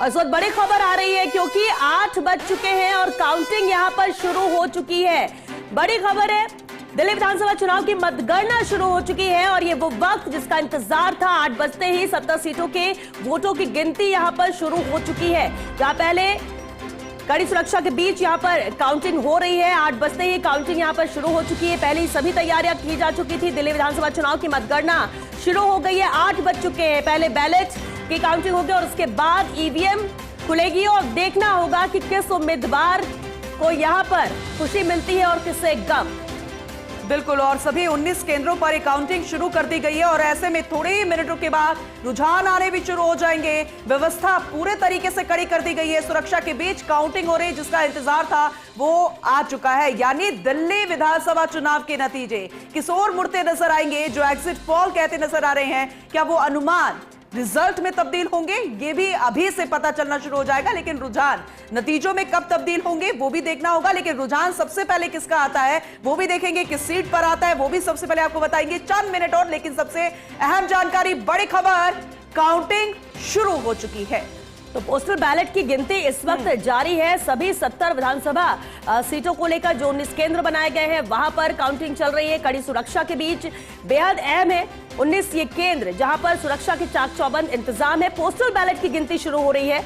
और इस वक्त बड़ी खबर आ रही है क्योंकि 8 बज चुके हैं और काउंटिंग यहां पर शुरू हो चुकी है। बड़ी खबर है, दिल्ली विधानसभा चुनाव की मतगणना शुरू हो चुकी है और ये वो वक्त जिसका इंतजार था। 8 बजते ही 70 सीटों के वोटों की गिनती यहां पर शुरू हो चुकी है। जहां पहले कड़ी सुरक्षा के बीच यहां पर काउंटिंग हो रही है, 8 बजते ही काउंटिंग यहां पर शुरू हो चुकी है। पहले ही सभी तैयारियां की जा चुकी थी। दिल्ली विधानसभा चुनाव की मतगणना शुरू हो गई है। 8 बज चुके हैं, पहले बैलेट की काउंटिंग होगी और उसके बाद ईवीएम खुलेगी और देखना होगा कि किस उम्मीदवार को यहां पर खुशी मिलती है और किसे गम। बिल्कुल, और सभी 19 केंद्रों पर ये काउंटिंग शुरू कर दी गई है और ऐसे में थोड़े ही मिनटों के बाद रुझान आने भी शुरू हो जाएंगे। व्यवस्था पूरे तरीके से कड़ी कर दी गई है, सुरक्षा के बीच काउंटिंग हो रही, जिसका इंतजार था वो आ चुका है। यानी दिल्ली विधानसभा चुनाव के नतीजे किस ओर मुड़ते नजर आएंगे, जो एग्जिट पोल कहते नजर आ रहे हैं, क्या वो अनुमान रिजल्ट में तब्दील होंगे, ये भी अभी से पता चलना शुरू हो जाएगा। लेकिन रुझान नतीजों में कब तब्दील होंगे वो भी देखना होगा। लेकिन रुझान सबसे पहले किसका आता है वो भी देखेंगे, किस सीट पर आता है वो भी सबसे पहले आपको बताएंगे चंद मिनट और। लेकिन सबसे अहम जानकारी, बड़ी खबर, काउंटिंग शुरू हो चुकी है। तो पोस्टल बैलेट की गिनती इस वक्त जारी है। सभी 70 विधानसभा सीटों को लेकर जो 19 केंद्र बनाए गए हैं वहां पर काउंटिंग चल रही है। कड़ी सुरक्षा के बीच बेहद अहम है 19 ये केंद्र जहां पर सुरक्षा के चाक चौबंद इंतजाम है। पोस्टल बैलेट की गिनती शुरू हो रही है,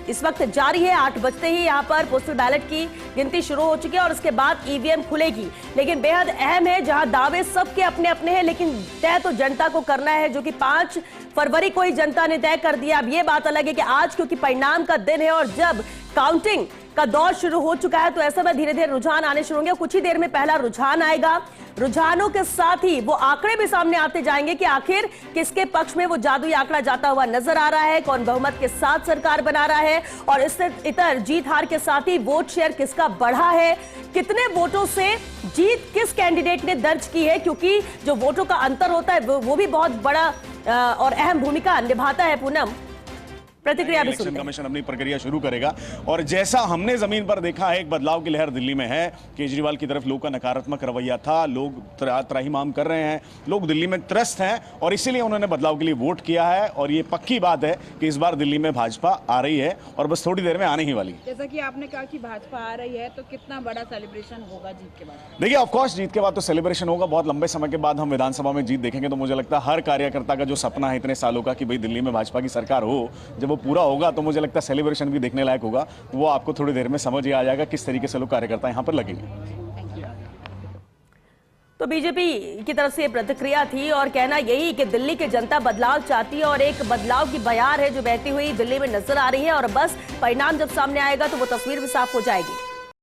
इस वक्त जारी है। 8 बजते ही यहां पर पोस्टल बैलेट की गिनती शुरू हो चुकी है और उसके बाद ईवीएम खुलेगी। लेकिन बेहद अहम है, जहां दावे सबके अपने अपने हैं लेकिन तय तो जनता को करना है, जो कि 5 फरवरी को ही जनता ने तय कर दिया। अब ये बात अलग है कि आज क्योंकि परिणाम का दिन है और जब काउंटिंग का दौर शुरू हो चुका है तो ऐसे में धीरे धीरे रुझान आने शुरू होंगे। कुछ ही देर में पहला रुझान आएगा, रुझानों के साथ ही वो आंकड़े भी सामने आते जाएंगे कि आखिर किसके पक्ष में वो जादुई आंकड़ा जाता हुआ नजर आ रहा है, कौन बहुमत के साथ सरकार बना रहा है और इससे इतर जीत हार के साथ ही वोट शेयर किसका बढ़ा है, कितने वोटों से जीत किस कैंडिडेट ने दर्ज की है, क्योंकि जो वोटों का अंतर होता है वो भी बहुत बड़ा और अहम भूमिका निभाता है। पूनम, प्रतिक्रिया भी इलेक्शन कमीशन अपनी प्रक्रिया शुरू करेगा और जैसा हमने जमीन पर देखा है, एक बदलाव की लहर दिल्ली में है। केजरीवाल की तरफ लोगों का नकारात्मक रवैया था, लोग त्राहिमाम कर रहे हैं, लोग दिल्ली में त्रस्त हैं और इसीलिए उन्होंने बदलाव के लिए वोट किया है। और ये पक्की बात है कि इस बार दिल्ली में भाजपा आ रही है और बस थोड़ी देर में आने ही वाली। जैसा कि आपने कहा कि भाजपा आ रही है, तो कितना बड़ा सेलिब्रेशन होगा जीत के बाद? देखिए, ऑफकोर्स जीत के बाद तो सेलिब्रेशन होगा। बहुत लंबे समय के बाद हम विधानसभा में जीत देखेंगे तो मुझे लगता है हर कार्यकर्ता का जो सपना है इतने सालों का कि भाई दिल्ली में भाजपा की सरकार हो, जब वो पूरा होगा तो मुझे लगता है सेलिब्रेशन भी देखने लायक होगा। वो आपको थोड़ी देर में समझ ही आ जाएगा किस तरीके से लोग कार्यकर्ता यहां पर लगेंगे। तो बीजेपी की तरफ से प्रतिक्रिया थी और कहना यही कि दिल्ली की जनता बदलाव चाहती है और एक बदलाव की बयार है जो बहती हुई दिल्ली में नजर आ रही है और बस परिणाम जब सामने आएगा तो वो तस्वीर भी साफ हो जाएगी।